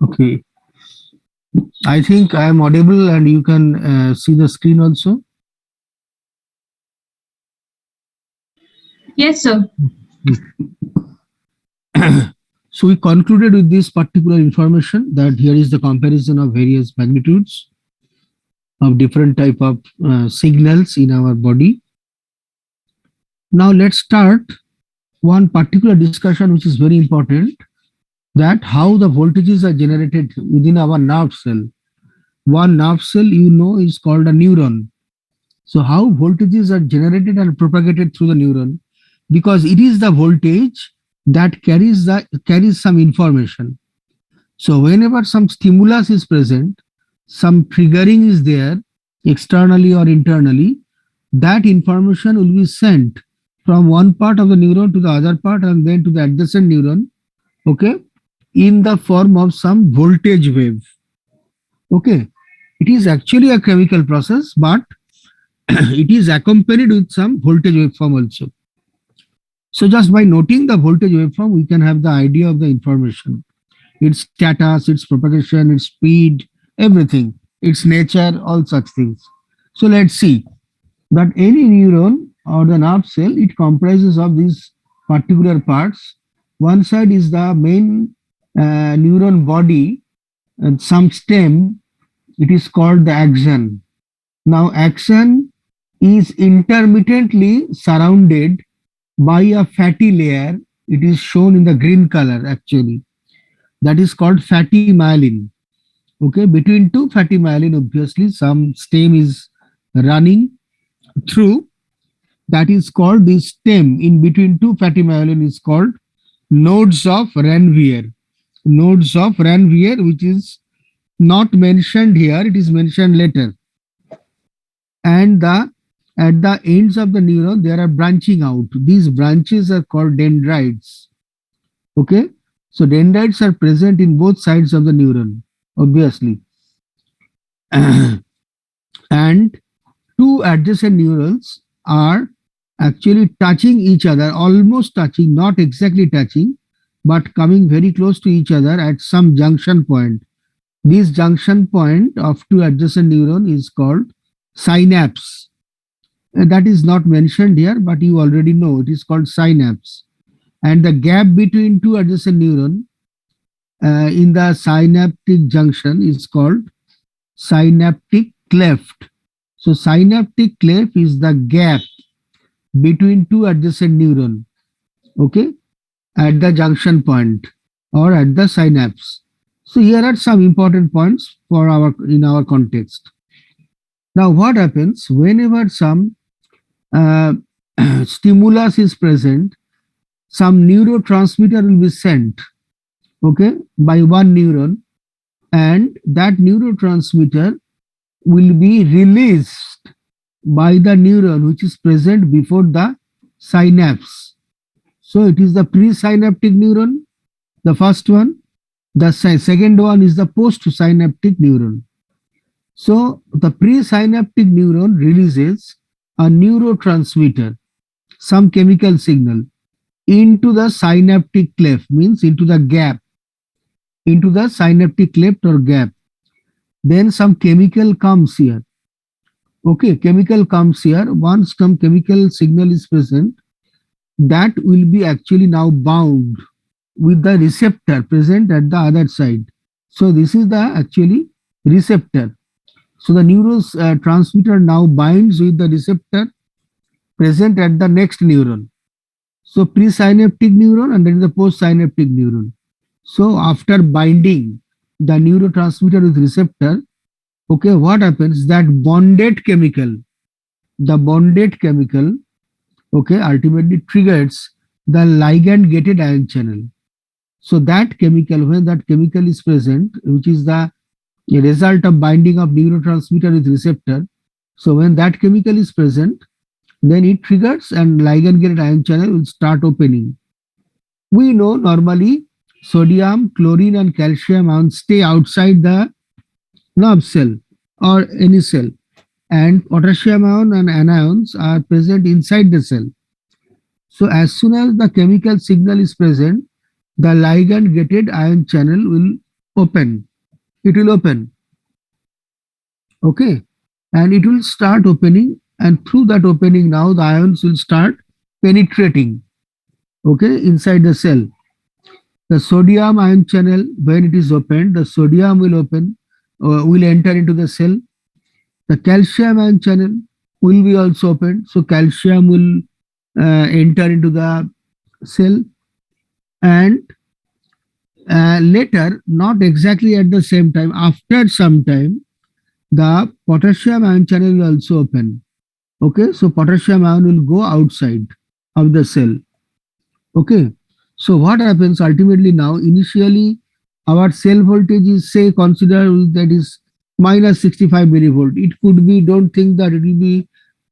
Okay, I think I am audible and you can see the screen also. Yes, sir. So we concluded with this particular information that here is the comparison of various magnitudes of different type of signals in our body. Now let's start one particular discussion which is very important, that how the voltages are generated within our nerve cell. One nerve cell is called a neuron. So how voltages are generated and propagated through the neuron, because it is the voltage that carries some information. So whenever some stimulus is present, some triggering is there externally or internally, that information will be sent from one part of the neuron to the other part and then to the adjacent neuron, okay, in the form of some voltage wave. Okay, it is actually a chemical process, but it is accompanied with some voltage waveform also. So just by noting the voltage waveform, we can have the idea of the information, its status, its propagation, its speed, everything, its nature, all such things. So let's see that any neuron or the nerve cell, it comprises of these particular parts. One side is the main neuron body and some stem, it is called the axon. Now axon is intermittently surrounded by a fatty layer. It is shown in the green color actually. That is called fatty myelin. Okay, between two fatty myelin, obviously some stem is running through. That is called the stem in between two fatty myelin is called nodes of Ranvier. Nodes of Ranvier, which is not mentioned here, it is mentioned later. And the at the ends of the neuron there are branching out. These branches are called dendrites. Okay, so dendrites are present in both sides of the neuron, obviously. And two adjacent neurons are actually touching each other, almost touching, not exactly touching, but coming very close to each other at some junction point. This junction point of two adjacent neuron is called synapse. That is not mentioned here, but you already know it is called synapse. And the gap between two adjacent neuron in the synaptic junction is called synaptic cleft. So synaptic cleft is the gap between two adjacent neuron, okay, at the junction point or at the synapse. So here are some important points for our in our context. Now what happens whenever some uh, stimulus is present, some neurotransmitter will be sent, okay, by one neuron, and that neurotransmitter will be released by the neuron which is present before the synapse. So it is the presynaptic neuron, the first one. The second one is the postsynaptic neuron. So the presynaptic neuron releases a neurotransmitter, some chemical signal, into the synaptic cleft, means into the gap, into the synaptic cleft or gap. Then some chemical comes here. Okay, chemical comes here. Once some chemical signal is present, that will be actually now bound with the receptor present at the other side. So this is the actually receptor. So the neurotransmitter now binds with the receptor present at the next neuron. So presynaptic neuron and then the postsynaptic neuron. So after binding the neurotransmitter with receptor, okay, what happens? That the bonded chemical, okay, ultimately triggers the ligand gated ion channel. So that chemical, when that chemical is present, which is the result of binding of neurotransmitter with receptor, so when that chemical is present, then it triggers and ligand gated ion channel will start opening. We know normally sodium, chlorine, and calcium ions stay outside the nerve cell or any cell, and potassium ion and anions are present inside the cell. So as soon as the chemical signal is present, the ligand gated ion channel will open. It will open. Okay. And it will start opening. And through that opening, now the ions will start penetrating. Okay. Inside the cell. The sodium ion channel, when it is opened, the sodium will open, will enter into the cell. The calcium ion channel will be also opened. So calcium will enter into the cell, and later, not exactly at the same time, after some time, the potassium ion channel will also open. Okay, so potassium ion will go outside of the cell. Okay, so what happens ultimately now? Initially, our cell voltage is, say, consider that is minus 65 millivolt. It could be, don't think that it will be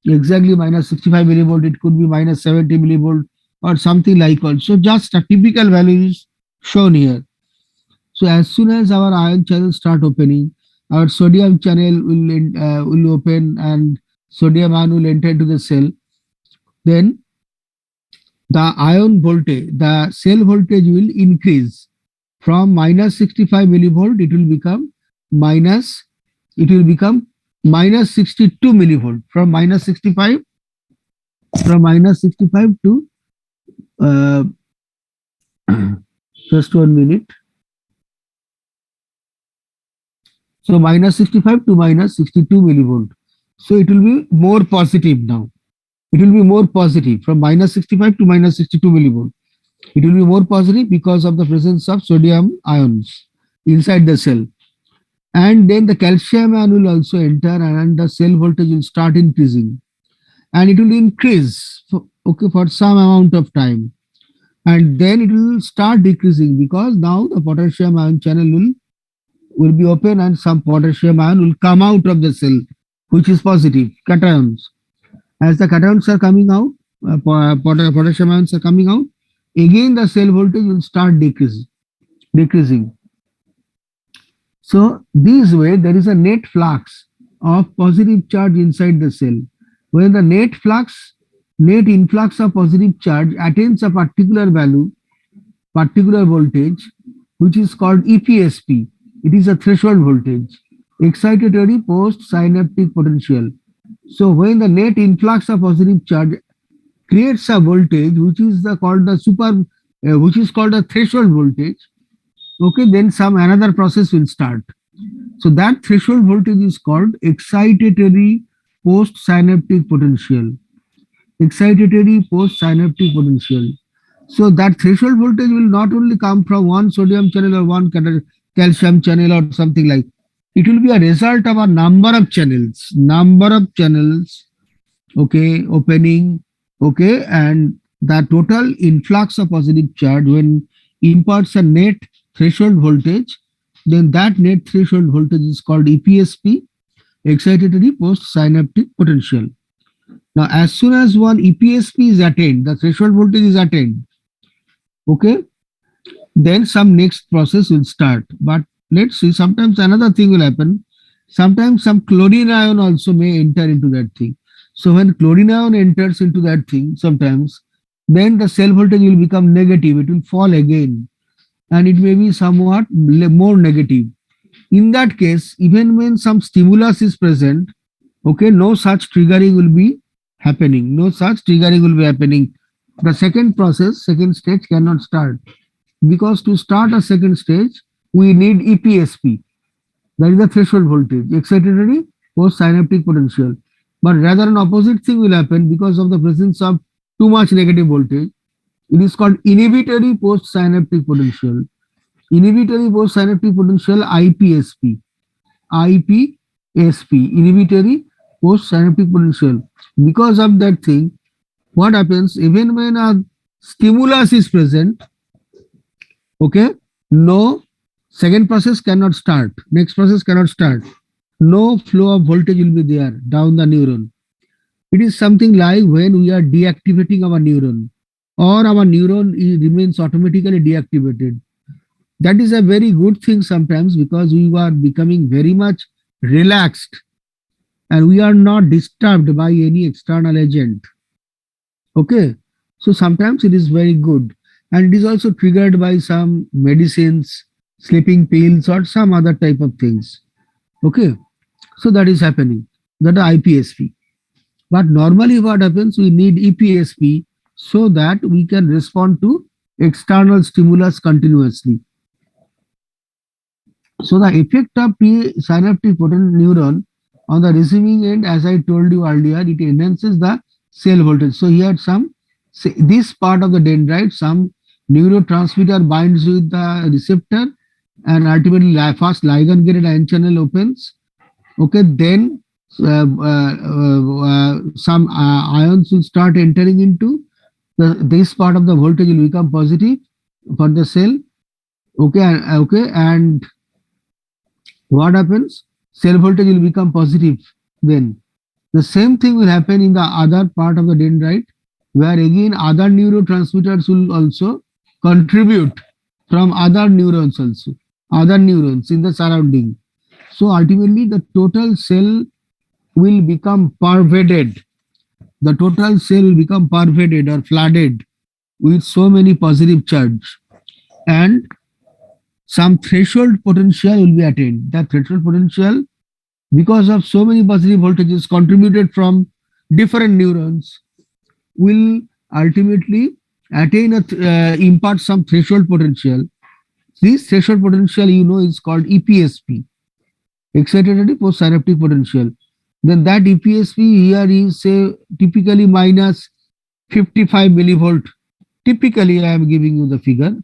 exactly minus 65 millivolt. It could be minus 70 millivolt or something like also. Just a typical value is shown here. So as soon as our ion channels start opening, our sodium channel will open and sodium ion will enter into the cell. Then the ion voltage, the cell voltage will increase from minus 65 millivolt. Minus, it will become minus 62 millivolt from minus 65 to uh, just 1 minute. So minus 65 to minus 62 millivolt. So it will be more positive now. It will be more positive from minus 65 to minus 62 millivolt. It will be more positive because of the presence of sodium ions inside the cell. And then the calcium ion will also enter and the cell voltage will start increasing. And it will increase for some amount of time. And then it will start decreasing because now the potassium ion channel will be open and some potassium ion will come out of the cell, which is positive, cations. As the cations are coming out, potassium ions are coming out, again the cell voltage will start decreasing. So this way there is a net flux of positive charge inside the cell. When the net influx of positive charge attains a particular value, particular voltage, which is called EPSP. It is a threshold voltage, excitatory post-synaptic potential. So when the net influx of positive charge creates a voltage which is which is called a threshold voltage, okay, then some another process will start. So that threshold voltage is called excitatory post-synaptic potential. Excitatory post-synaptic potential. So that threshold voltage will not only come from one sodium channel or one calcium channel or something like. It will be a result of a number of channels, okay, opening, okay, and the total influx of positive charge when imparts a net threshold voltage, then that net threshold voltage is called EPSP, excitatory post-synaptic potential. Now, as soon as one EPSP is attained, the threshold voltage is attained, okay, then some next process will start. But let's see, sometimes another thing will happen. Sometimes some chlorine ion also may enter into that thing. So when chlorine ion enters into that thing, sometimes, then the cell voltage will become negative. It will fall again, and it may be somewhat more negative. In that case, even when some stimulus is present, okay, no such triggering will be happening. No such triggering will be happening. The second stage cannot start, because to start a second stage, we need EPSP, that is the threshold voltage, excitatory post-synaptic potential. But rather an opposite thing will happen because of the presence of too much negative voltage. It is called inhibitory post-synaptic potential. Inhibitory post-synaptic potential, IPSP. IPSP, inhibitory post-synaptic potential. Because of that thing, what happens, even when a stimulus is present, okay, no, second process cannot start, next process cannot start, no flow of voltage will be there down the neuron. It is something like when we are deactivating our neuron, or our neuron remains automatically deactivated. That is a very good thing sometimes, because we are becoming very much relaxed and we are not disturbed by any external agent. Okay, so sometimes it is very good, and it is also triggered by some medicines, sleeping pills or some other type of things. Okay, so that is happening. That is IPSP. But normally what happens, we need EPSP so that we can respond to external stimulus continuously. So the effect of synaptic potent neuron on the receiving end, as I told you earlier, it enhances the cell voltage. So here this part of the dendrite, some neurotransmitter binds with the receptor and ultimately first ligand gated ion channel opens. Okay, then some ions will start entering into this part of the voltage will become positive for the cell. Okay, and what happens? Cell voltage will become positive. Then the same thing will happen in the other part of the dendrite, where again other neurotransmitters will also contribute from other neurons also, other neurons in the surrounding. So ultimately, the total cell will become pervaded. The total cell will become pervaded or flooded with so many positive charge, and some threshold potential will be attained. That threshold potential, because of so many positive voltages contributed from different neurons, will ultimately attain impart some threshold potential. This threshold potential, is called EPSP, excitatory postsynaptic potential. Then that EPSP here is say typically minus 55 millivolt. Typically, I am giving you the figure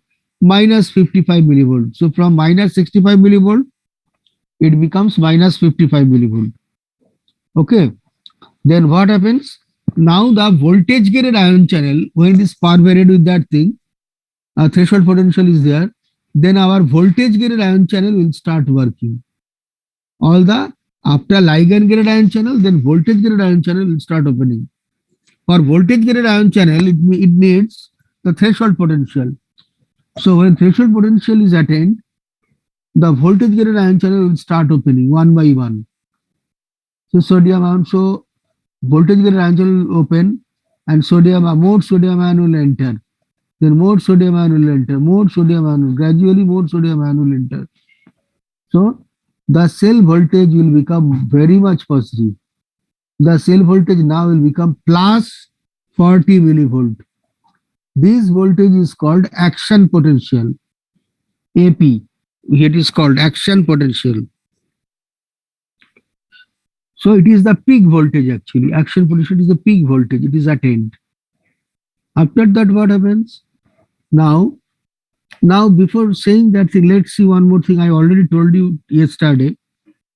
minus 55 millivolt. So from minus 65 millivolt, it becomes minus 55 millivolt. Okay. Then what happens? Now the voltage gated ion channel, when it is pervaded with that thing, a threshold potential is there, then our voltage gated ion channel will start working. All the after ligand gated ion channel, then voltage gated ion channel will start opening. For voltage gated ion channel, it needs the threshold potential. So when threshold potential is attained, the voltage gated ion channel will start opening one by one. So sodium ion, so voltage gated ion channel will open, and more sodium ion will enter. Then more sodium ion will enter, more sodium ion, gradually more sodium ion will enter. So the cell voltage will become very much positive. The cell voltage now will become plus 40 millivolt. This voltage is called action potential, AP. It is called action potential. So it is the peak voltage actually. Action potential is the peak voltage. It is attained. After that, what happens? Now before saying that thing, let's see one more thing. I already told you yesterday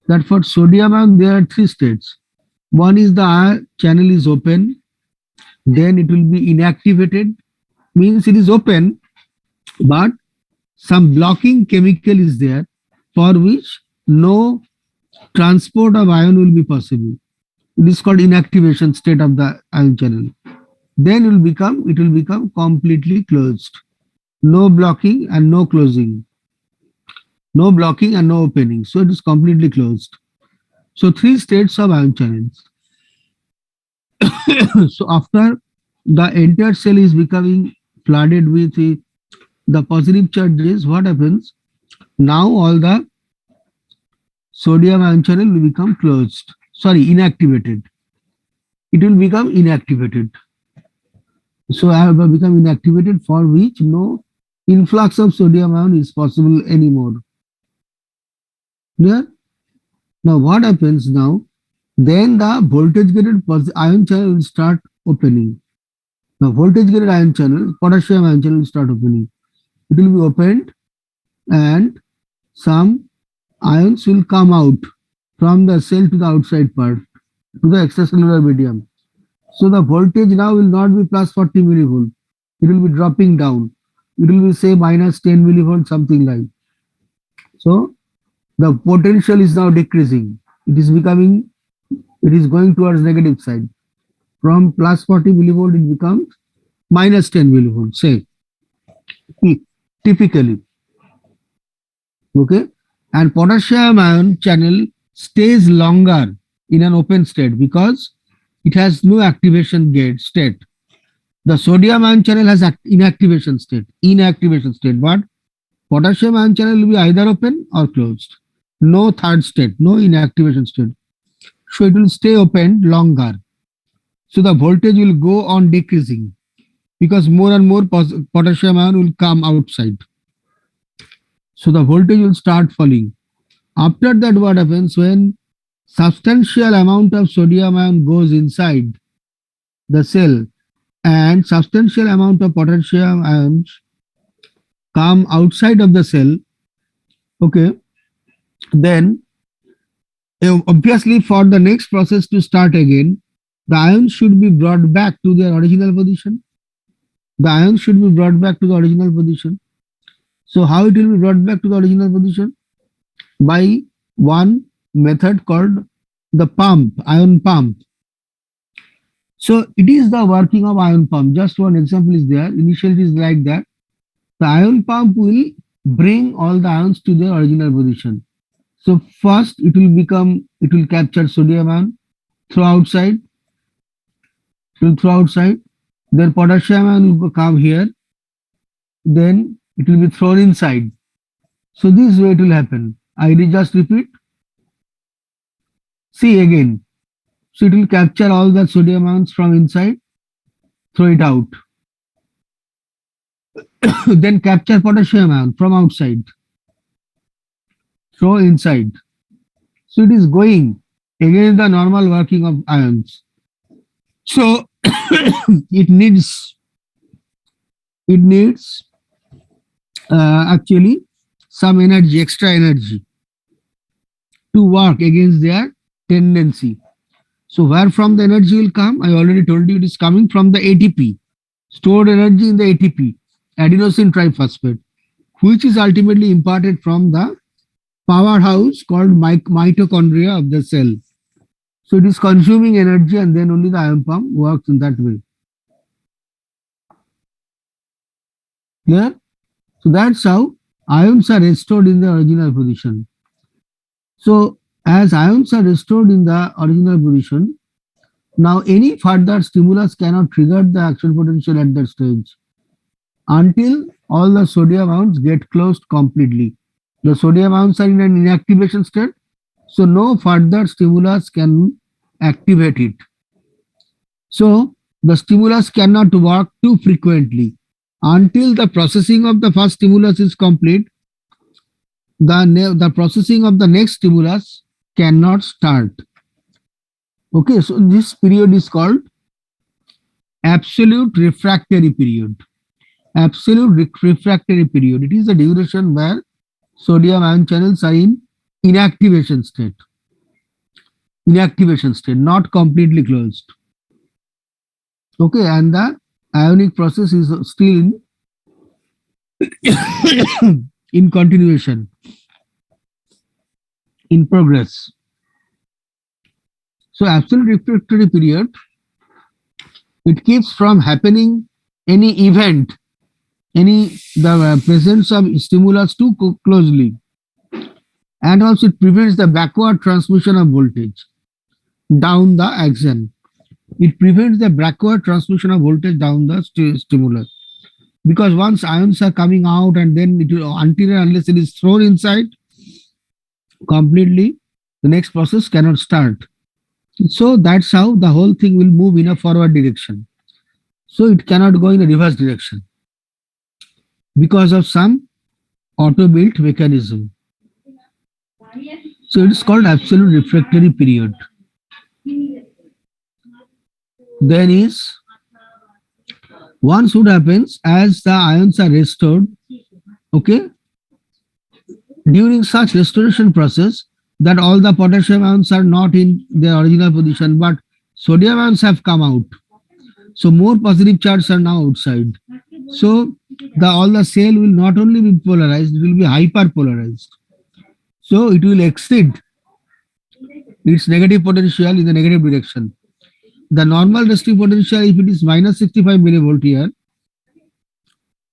that for sodium ion there are three states. One is the channel is open, then it will be inactivated, means it is open, but some blocking chemical is there for which no transport of ion will be possible. It is called inactivation state of the ion channel. Then it will become completely closed. No blocking and no closing. No blocking and no opening. So it is completely closed. So three states of ion channels. So after the entire cell is becoming flooded with the positive charges, what happens? Now all the sodium ion channel will become closed. Sorry, inactivated. It will become inactivated. So I have become inactivated, for which no influx of sodium ion is possible anymore. Clear? Now what happens now? Then the voltage gated ion channel will start opening. The voltage gated ion channel, potassium ion channel will start opening. It will be opened, and some ions will come out from the cell to the outside part, to the extracellular medium. So the voltage now will not be plus 40 millivolt. It will be dropping down. It will be say minus 10 millivolt, something like. So the potential is now decreasing. It is going towards negative side. From plus 40 millivolt, it becomes minus 10 millivolt, say, typically. Okay. And potassium ion channel stays longer in an open state because it has no activation gate state. The sodium ion channel has inactivation state, but potassium ion channel will be either open or closed. No third state, no inactivation state. So it will stay open longer. So the voltage will go on decreasing because more and more potassium ion will come outside. So the voltage will start falling. After that, what happens when substantial amount of sodium ion goes inside the cell and substantial amount of potassium ions come outside of the cell, okay, then obviously for the next process to start again, the ions should be brought back to their original position. The ions should be brought back to the original position. So how it will be brought back to the original position? By one method called the pump, ion pump. So it is the working of ion pump. Just one example is there. Initially it is like that. The ion pump will bring all the ions to their original position. So first it will capture sodium ion, throw outside, then potassium ion will come here, then it will be thrown inside. So this way it will happen. I will just repeat. See again. So it will capture all the sodium ions from inside, throw it out. Then capture potassium ion from outside, throw inside. So it is going against the normal working of ions. So it needs actually some energy, extra energy to work against their tendency. So where from the energy will come? I already told you it is coming from the ATP, stored energy in the ATP, adenosine triphosphate, which is ultimately imparted from the powerhouse called mitochondria of the cell. So it is consuming energy and then only the ion pump works in that way. Clear? So that's how ions are restored in the original position. So as ions are restored in the original position, now any further stimulus cannot trigger the action potential at that stage until all the sodium ions get closed completely. The sodium ions are in an inactivation state, so no further stimulus can activate it. So the stimulus cannot work too frequently. Until the processing of the first stimulus is complete, the processing of the next stimulus cannot start. Okay, so this period is called absolute refractory period. Absolute refractory period. It is the duration where sodium ion channels are in inactivation state. Inactivation state, not completely closed. Okay, and the ionic process is still in continuation, in progress. So absolute refractory period, it keeps from happening any event, the presence of stimulus too closely, and also it prevents the backward transmission of voltage down the axon. It prevents the backward transmission of voltage down the stimulus, because once ions are coming out and then it will, until and unless it is thrown inside completely, the next process cannot start. So that's how the whole thing will move in a forward direction. So it cannot go in a reverse direction because of some auto-built mechanism. So it's called absolute refractory period. Then is once what happens as the ions are restored, okay, during such restoration process, that all the potassium ions are not in their original position, but sodium ions have come out. So more positive charges are now outside. So all the cell will not only be polarized, it will be hyperpolarized. So it will exceed its negative potential in the negative direction. The normal resting potential, if it is minus 65 millivolt here,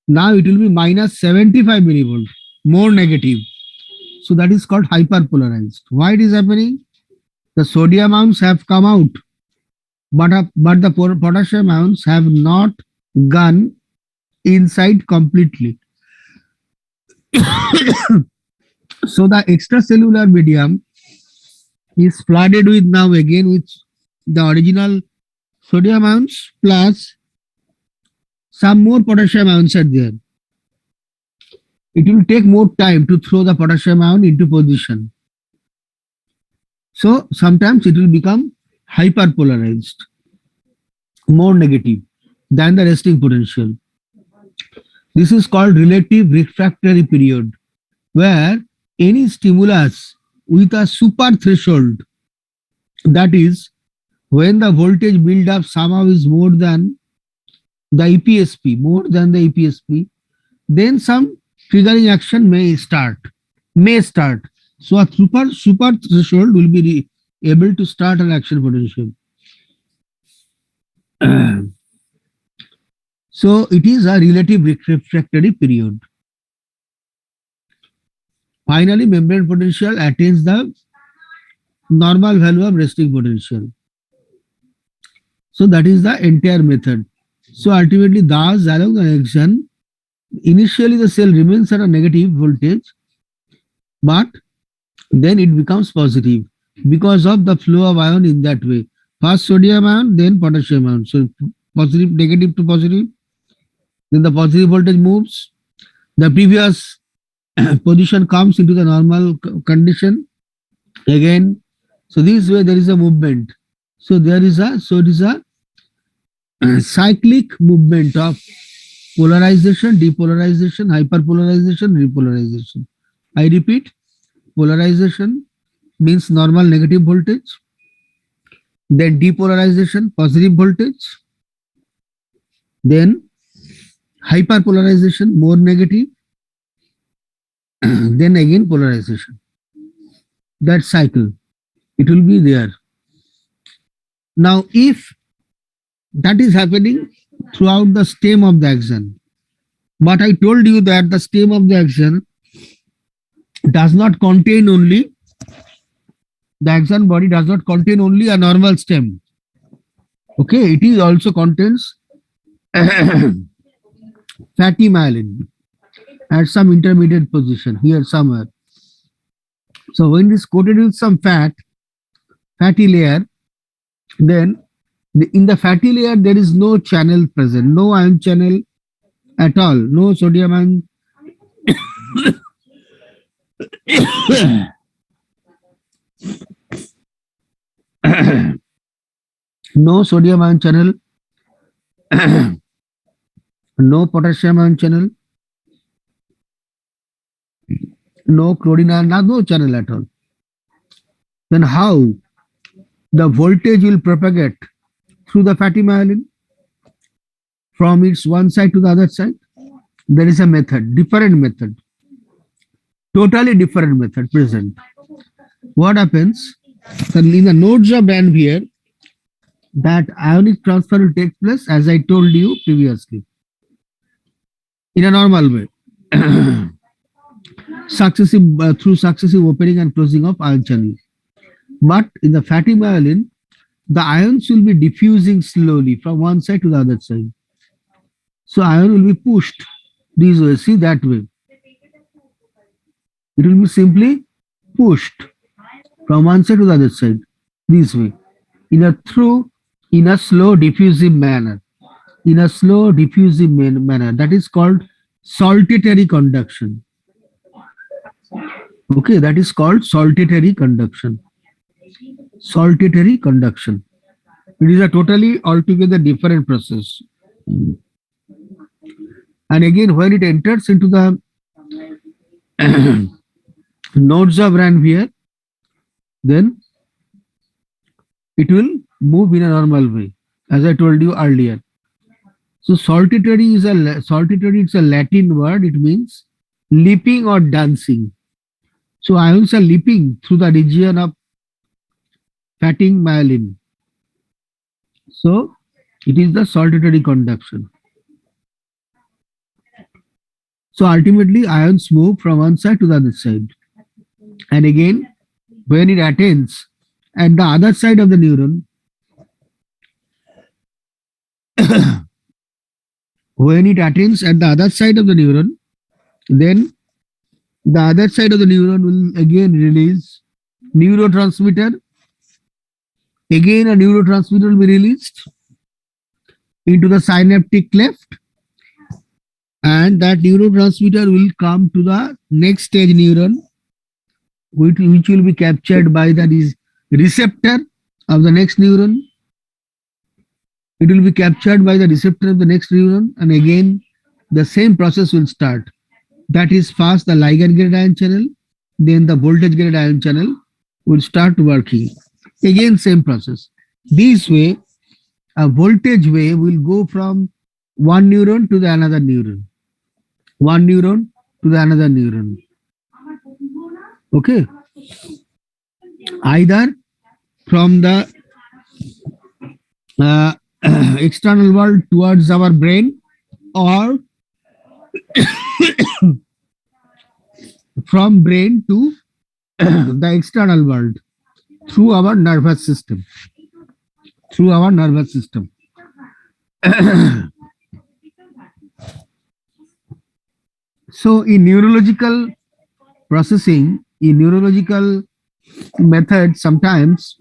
now it will be minus 75 millivolt, more negative. So that is called hyperpolarized. Why it is happening? The sodium ions have come out, but the potassium ions have not gone inside completely. So the extracellular medium is flooded with now again with the original sodium ions plus some more potassium ions are there. It will take more time to throw the potassium ion into position. So sometimes it will become hyperpolarized, more negative than the resting potential. This is called relative refractory period, where any stimulus with a super threshold, that is, when the voltage build up somehow is more than the EPSP, then some triggering action may start. So a super threshold will be able to start an action potential. So it is a relative refractory period. Finally, membrane potential attains the normal value of resting potential. So that is the entire method. So ultimately, thus along the action, initially the cell remains at a negative voltage, but then it becomes positive because of the flow of ion in that way. First sodium ion, then potassium ion. So positive, negative to positive, then the positive voltage moves. The previous position comes into the normal condition again. So this way there is a movement. So it is a cyclic movement of polarization, depolarization, hyperpolarization, repolarization. I repeat, polarization means normal negative voltage, then depolarization, positive voltage, then hyperpolarization, more negative, then again polarization. That cycle, it will be there. Now, if that is happening throughout the stem of the axon, but I told you that the stem of the axon does not contain only, the axon body does not contain only a normal stem. Okay, it is also contains fatty myelin at some intermediate position here somewhere. So when it is coated with some fatty layer, then in the fatty layer there is no channel present, no ion channel at all, no sodium ion, no sodium ion channel, no potassium ion channel, no chlorine ion, no channel at all. Then how the voltage will propagate through the fatty myelin from its one side to the other side? There is a method, different method, totally different method present. What happens? So in the nodes of Ranvier, that ionic transfer will take place as I told you previously in a normal way. Through successive opening and closing of ion channel. But in the fatty myelin, the ions will be diffusing slowly from one side to the other side. So ion will be pushed this way. See that way. It will be simply pushed from one side to the other side this way in a slow diffusive manner. In a slow diffusive manner, that is called saltatory conduction. Okay, that is called saltatory conduction. Saltatory conduction. It is a totally altogether different process. And again, when it enters into the nodes of Ranvier, then it will move in a normal way, as I told you earlier. So saltatory is a Latin word. It means leaping or dancing. So ions are leaping through the region of fatty myelin. So it is the saltatory conduction. So ultimately ions move from one side to the other side. And again, when it attains at the other side of the neuron, when it attains at the other side of the neuron, then The other side of the neuron will again release neurotransmitter. Again, a neurotransmitter will be released into the synaptic cleft, and that neurotransmitter will come to the next stage neuron, which will be captured by the receptor of the next neuron. It will be captured by the receptor of the next neuron, and again the same process will start. That is, first the ligand gated ion channel, then the voltage gated ion channel will start working. Again, same process. This way, a voltage wave will go from one neuron to the another neuron, one neuron to the another neuron. Okay, either from the uh, external world towards our brain, or from brain to the external world through our nervous system. Through our nervous system. So, in neurological processing, in neurological methods, sometimes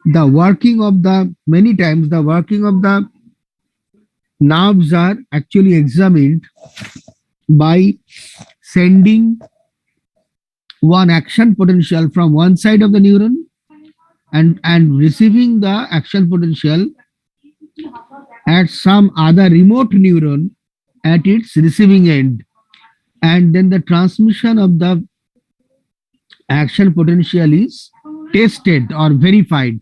the working of the many times the working of the nerves are actually examined by sending one action potential from one side of the neuron and receiving the action potential at some other remote neuron at its receiving end, and then the transmission of the action potential is tested or verified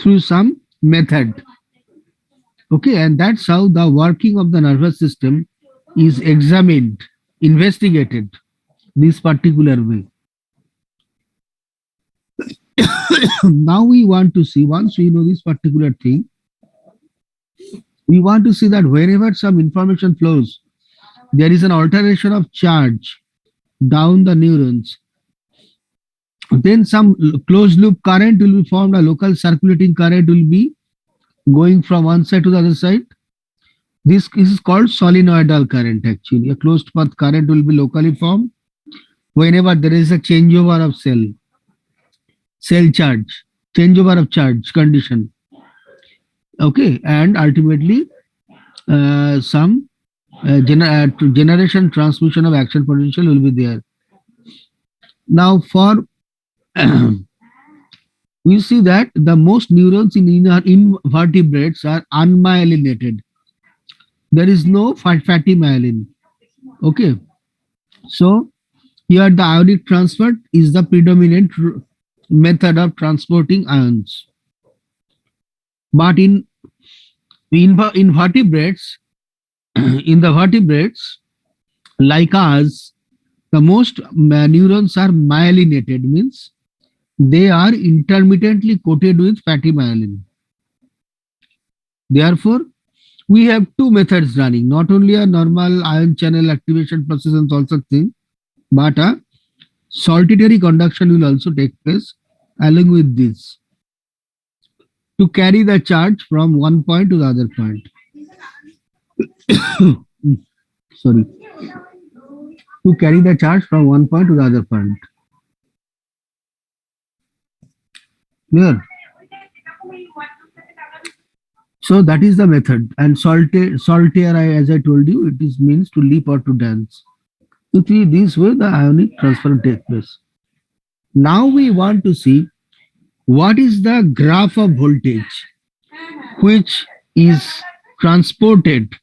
through some method. Okay, and that's how the working of the nervous system is examined, investigated this particular way. Now we want to see, once we know this particular thing, we want to see that wherever some information flows, there is an alteration of charge down the neurons. Then some closed loop current will be formed, a local circulating current will be going from one side to the other side. This is called solenoidal current actually. A closed path current will be locally formed whenever there is a changeover of cell charge, changeover of charge condition. Okay, and ultimately some generation transmission of action potential will be there. Now for we see that the most neurons in invertebrates are unmyelinated. There is no fatty myelin. Okay, so here the ionic transfer is the predominant method of transporting ions. But in vertebrates, in the vertebrates like us, the most neurons are myelinated, means they are intermittently coated with fatty myelin. Therefore, we have two methods running, not only a normal ion channel activation process and all such thing, but a saltatory conduction will also take place along with this to carry the charge from one point to the other point. Sorry. To carry the charge from one point to the other point. Clear? So that is the method. And saltair, as I told you, it is means to leap or to dance. So this way the ionic transfer takes place. Now we want to see what is the graph of voltage which is transported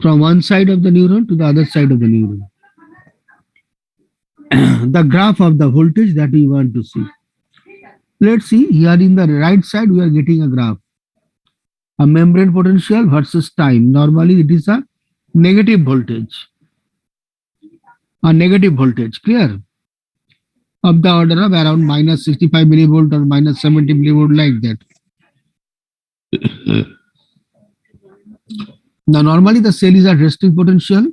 from one side of the neuron to the other side of the neuron. The graph of the voltage that we want to see. Let's see, here in the right side we are getting a graph. A membrane potential versus time. Normally it is a negative voltage. A negative voltage, clear? Of the order of around minus 65 millivolt or minus 70 millivolt, like that. Now normally the cell is at resting potential.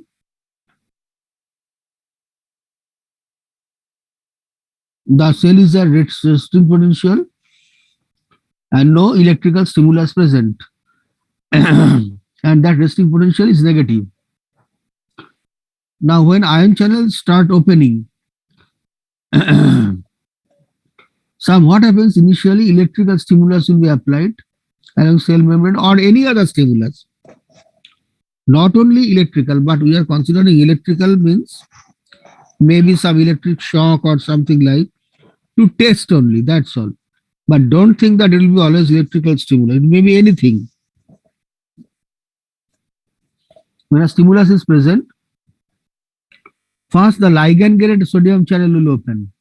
The cell is at resting potential and no electrical stimulus present. And that resting potential is negative. Now when ion channels start opening, Some what happens initially, electrical stimulus will be applied along cell membrane or any other stimulus. Not only electrical, but we are considering electrical means maybe some electric shock or something like to test only. That's all. But don't think that it will be always electrical stimulus. It may be anything. When a stimulus is present, first the ligand gated sodium channel will open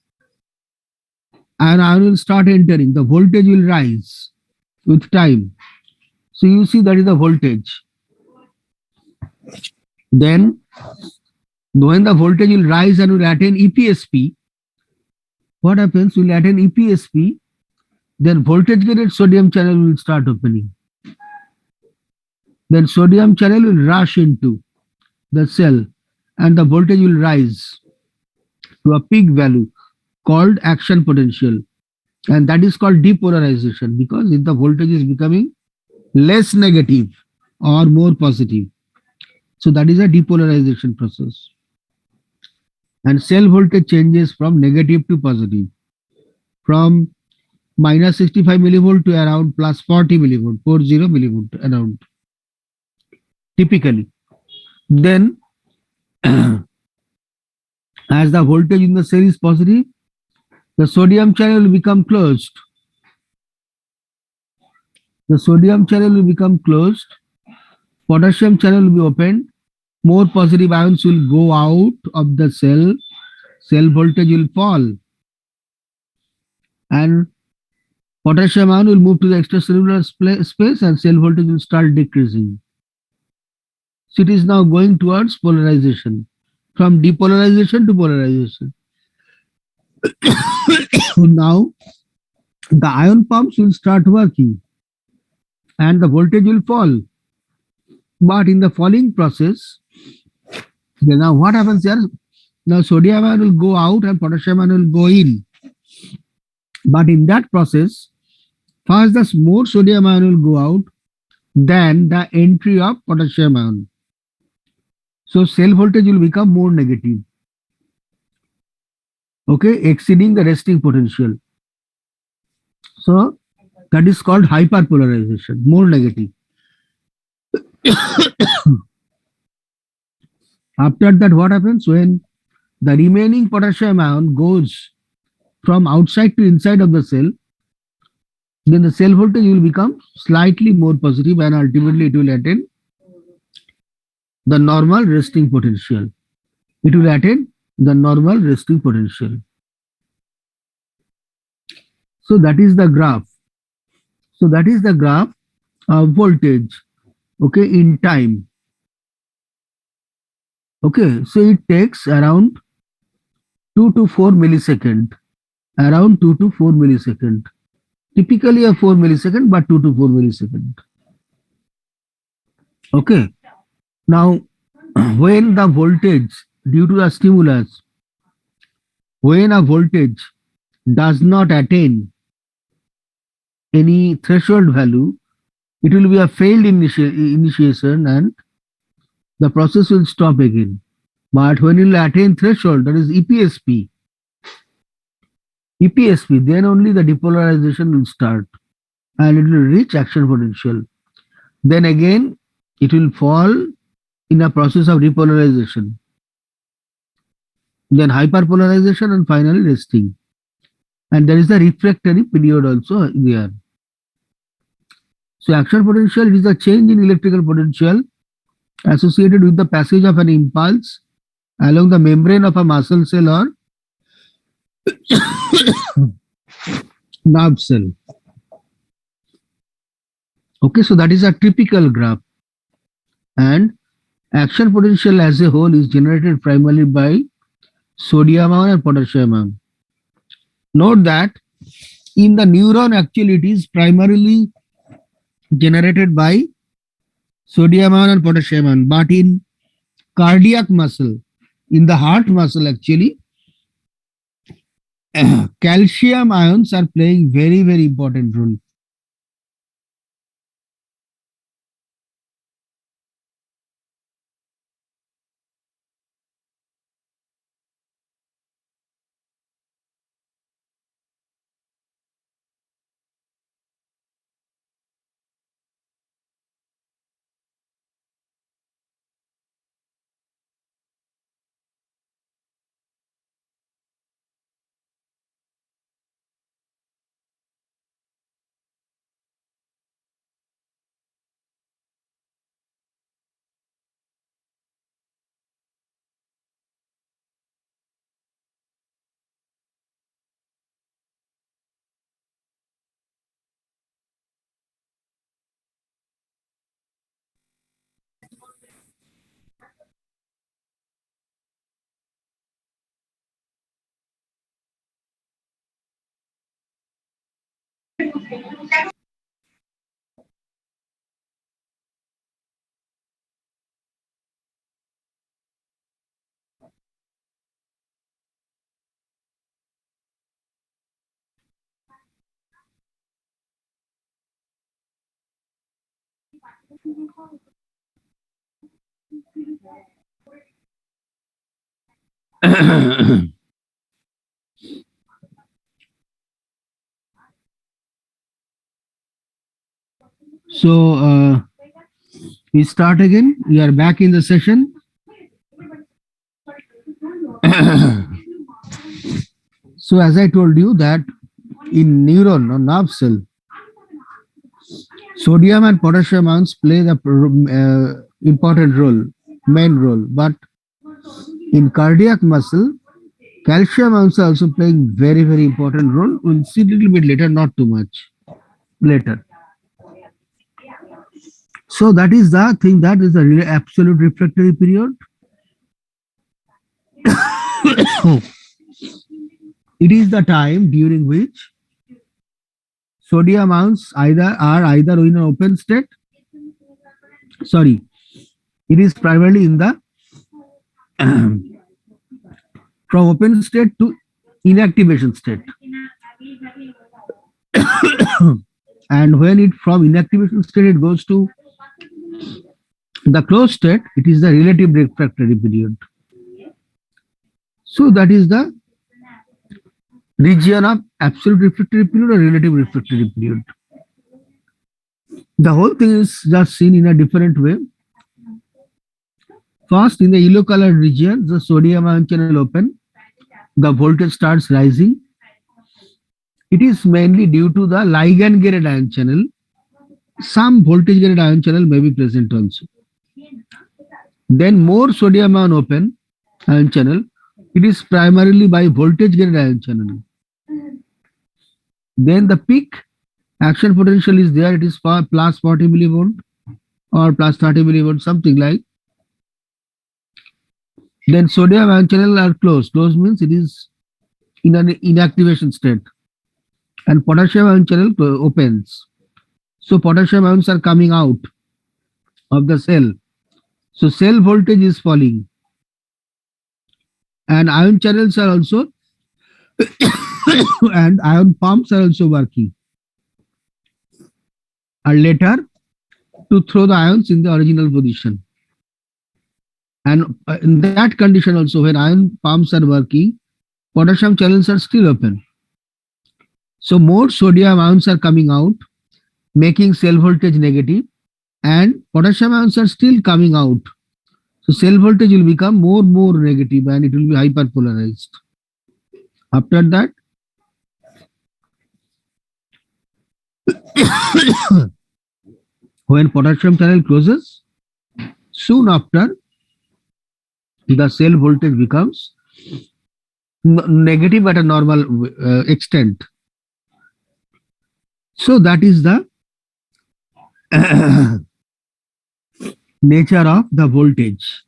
and ion will start entering. The voltage will rise with time. So you see that is the voltage. Then when the voltage will rise and will attain EPSP, what happens? Will attain EPSP, then voltage gated sodium channel will start opening. Then sodium channel will rush into the cell and the voltage will rise to a peak value called action potential, and that is called depolarization, because if the voltage is becoming less negative or more positive, so that is a depolarization process, and cell voltage changes from negative to positive, from minus 65 millivolt to around plus 40 millivolt, 40 millivolt around typically. Then as the voltage in the cell is positive, the sodium channel will become closed. The sodium channel will become closed. Potassium channel will be opened. More positive ions will go out of the cell. Cell voltage will fall. And potassium ion will move to the extracellular space and cell voltage will start decreasing. So it is now going towards polarization, from depolarization to polarization. Now the ion pumps will start working and the voltage will fall. But in the falling process, now what happens here? Now sodium ion will go out and potassium ion will go in. But in that process, first the more sodium ion will go out than the entry of potassium ion. So cell voltage will become more negative. Okay, exceeding the resting potential. So that is called hyperpolarization, more negative. After that, what happens when the remaining potassium ion goes from outside to inside of the cell? Then the cell voltage will become slightly more positive and ultimately it will attain the normal resting potential. It will attain the normal resting potential. So that is the graph. So that is the graph of voltage, okay, in time. Okay, so it takes around 2 to 4 millisecond, around 2 to 4 millisecond. Typically a 4 millisecond, but 2 to 4 millisecond. Okay, now when the voltage due to the stimulus, when a voltage does not attain any threshold value, it will be a failed initiation and the process will stop again. But when it will attain threshold, that is EPSP, then only the depolarization will start and it will reach action potential. Then again, it will fall in a process of repolarization, then hyperpolarization, and finally resting. And there is a refractory period also there. So action potential is a change in electrical potential associated with the passage of an impulse along the membrane of a muscle cell or nerve cell. Okay, so that is a typical graph. And action potential as a whole is generated primarily by sodium ion and potassium ion. Note that in the neuron, actually, it is primarily generated by sodium ion and potassium ion, but in cardiac muscle, in the heart muscle, actually, calcium ions are playing very, very important role. So we start again. We are back in the session. So as I told you that in neuron or nerve cell, sodium and potassium ions play the important role, main role. But in cardiac muscle, calcium ions are also playing very important role. We'll see a little bit later, not too much later. So that is the thing. That is the absolute refractory period. It is the time during which sodium ions are either in an open state. Sorry, it is primarily in the from open state to inactivation state. And when it from inactivation state it goes to the closed state, it is the relative refractory period. So that is the region of absolute refractory period or relative refractory period. The whole thing is just seen in a different way. First, in the yellow colored region, the sodium ion channel open, the voltage starts rising. It is mainly due to the ligand gated ion channel. Some voltage gated ion channel may be present also. Then more sodium ion open ion channel. It is primarily by voltage gated ion channel. Then the peak action potential is there. It is for plus 40 millivolt or plus 30 millivolt, something like. Then sodium ion channel are closed. Closed means it is in an inactivation state. And potassium ion channel opens. So potassium ions are coming out of the cell. So cell voltage is falling. And ion channels are also and ion pumps are also working. And later to throw the ions in the original position. And in that condition also, when ion pumps are working, potassium channels are still open. So more sodium ions are coming out, making cell voltage negative, and potassium ions are still coming out. So cell voltage will become more negative and it will be hyperpolarized. After that, when potassium channel closes, soon after, the cell voltage becomes negative at a normal extent. So that is the nature of the voltage,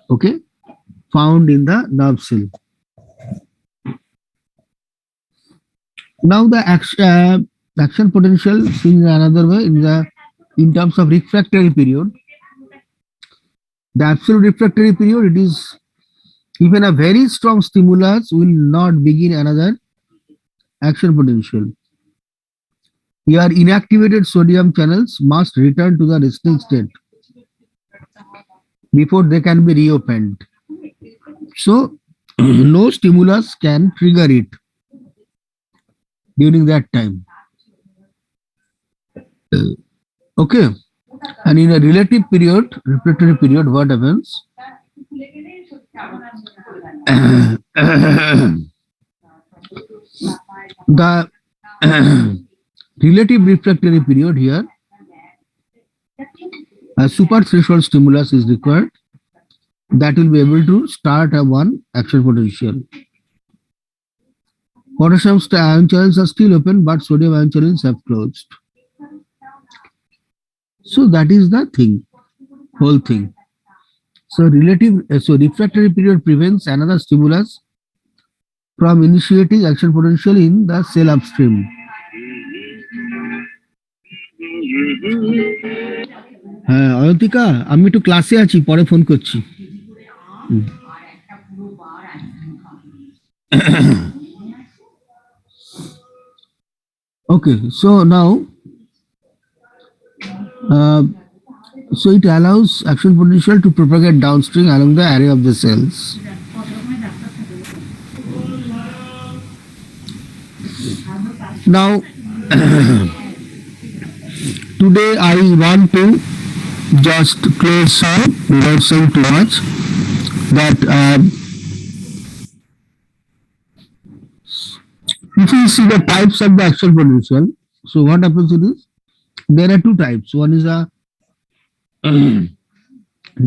okay, found in the nerve cell. Now the action potential in another way in terms of refractory period. The absolute refractory period, it is even a very strong stimulus will not begin another action potential. Here inactivated sodium channels must return to the resting state before they can be reopened. So no stimulus can trigger it during that time. Okay. And in a relative period, refractory period, what happens? The relative refractory period here, a super threshold stimulus is required that will be able to start a one action potential. Potassium ion channels are still open, but sodium ion channels have closed. So that is the thing, whole thing. So refractory period prevents another stimulus from initiating action potential in the cell upstream. হ্যাঁ অয়ন্তিকা, আমি একটু ক্লাসে আছি, পরে phone করছি। Okay, so now, uh, so it allows action potential to propagate downstream along the array of the cells. Now, today I want to just close some without saying too much that if you see the types of the action potential, so what happens is there are two types. One is a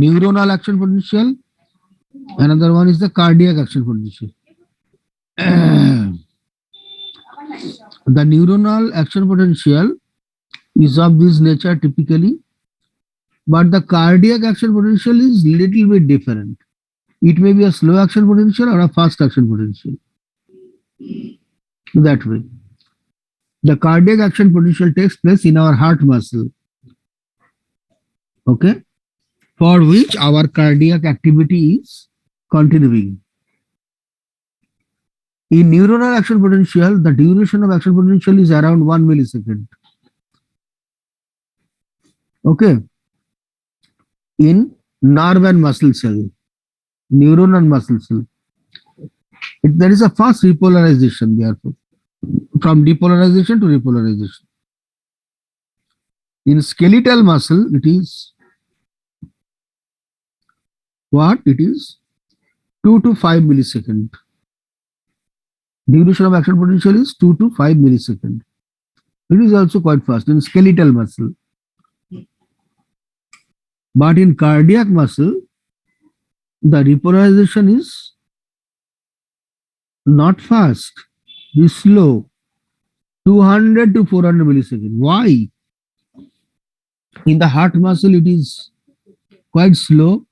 neuronal action potential, another one is the cardiac action potential. The neuronal action potential is of this nature typically, but the cardiac action potential is little bit different. It may be a slow action potential or a fast action potential. That way, the cardiac action potential takes place in our heart muscle, okay, for which our cardiac activity is continuing. In neuronal action potential, the duration of action potential is around 1 millisecond. Okay. In nerve and muscle cell, neuron and muscle cell, there is a fast repolarization, therefore, from depolarization to repolarization. In skeletal muscle, it is what? It is 2 to 5 millisecond. Duration of action potential is 2 to 5 millisecond. It is also quite fast in skeletal muscle. But in cardiac muscle, the repolarization is not fast, it is slow, 200 to 400 millisecond. Why? In the heart muscle, it is quite slow,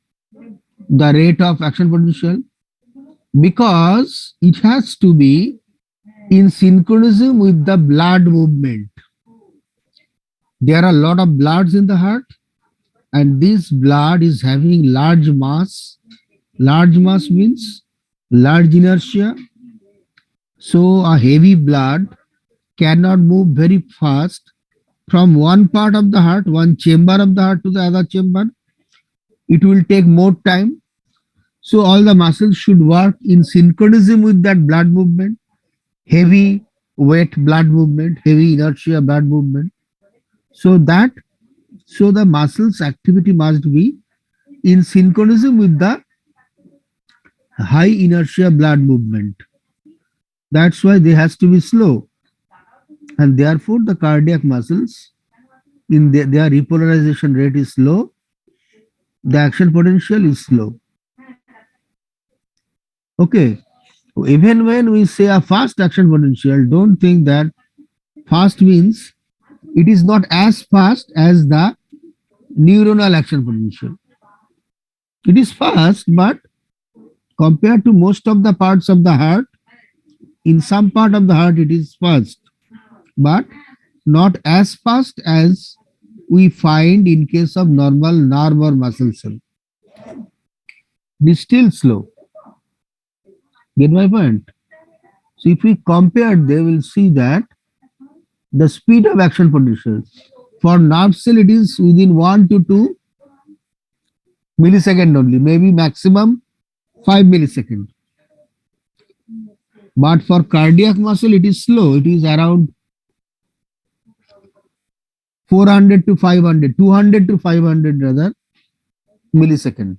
the rate of action potential, because it has to be in synchronism with the blood movement. There are a lot of bloods in the heart, and this blood is having large mass. Large mass means large inertia. So a heavy blood cannot move very fast from one part of the heart, one chamber of the heart to the other chamber. It will take more time. So all the muscles should work in synchronism with that blood movement, heavy weight blood movement, heavy inertia blood movement. So the muscles activity must be in synchronism with the high inertia blood movement. That's why they has to be slow. And therefore the cardiac muscles in their repolarization rate is slow. The action potential is slow. Okay. Even when we say a fast action potential, don't think that fast means it is not as fast as the neuronal action potential. It is fast, but compared to most of the parts of the heart, in some part of the heart it is fast, but not as fast as we find in case of normal nerve or muscle cell. It is still slow. Get my point? So if we compare, they will see that the speed of action potential for nerve cell, it is within 1 to 2 millisecond only, maybe maximum 5 millisecond. But for cardiac muscle, it is slow. It is around 400 to 500, 200 to 500 rather millisecond.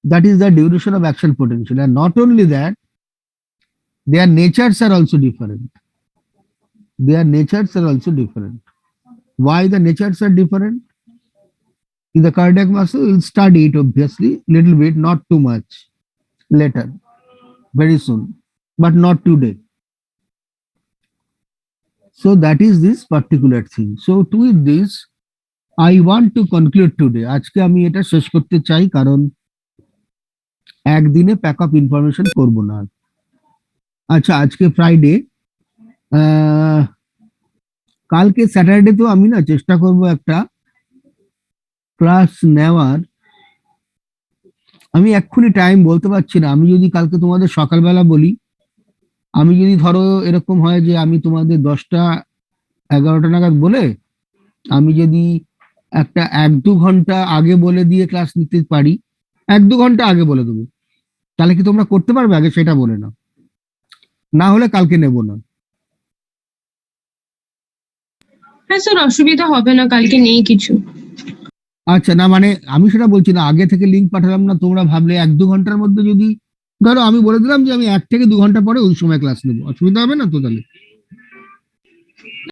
That is the duration of action potential. And not only that, their natures are also different. Their natures are also different. Why the natures are different? In the cardiac muscle, we'll study it obviously, little bit, not too much. Later, very soon, but not today. So that is this particular thing. So with this, I want to conclude today. আজকে আমি এটা শেষ করতে চাই, কারণ একদিনে pack up information করব না। আচ্ছা, আজকে ফ্রাইডে, কালকে স্যাটারডে তো আমি না চেষ্টা করব একটা ক্লাস নেওয়ার। আমি এক্ষুনি টাইম বলতে পারছি না। আমি যদি কালকে তোমাদের সকালবেলা বলি, আমি যদি ধরো এরকম হয় যে আমি তোমাদের 10টা 11টা নাগাদ বলে, আমি যদি একটা 1-2 ঘন্টা আগে বলে দিয়ে ক্লাস নিতে পারি, 1-2 ঘন্টা আগে বলে দেবো, তাহলে কি তোমরা করতে পারবে? আগে সেটা বলে নাও, না হলে কালকে নেব না। হ্যাঁ স্যার, অসুবিধা হবে না, কালকে নেই কিছু। আচ্ছা, না মানে আমি সেটা বলছি না, আগে থেকে লিঙ্ক পাঠালাম না, তোমরা ভাবলে 1-2 ঘন্টার মধ্যে যদি ধরো আমি বলে দিলাম যে আমি 1 থেকে 2 ঘন্টা পরে ওই সময় ক্লাস নেবো, অসুবিধা হবে না তো তাহলে?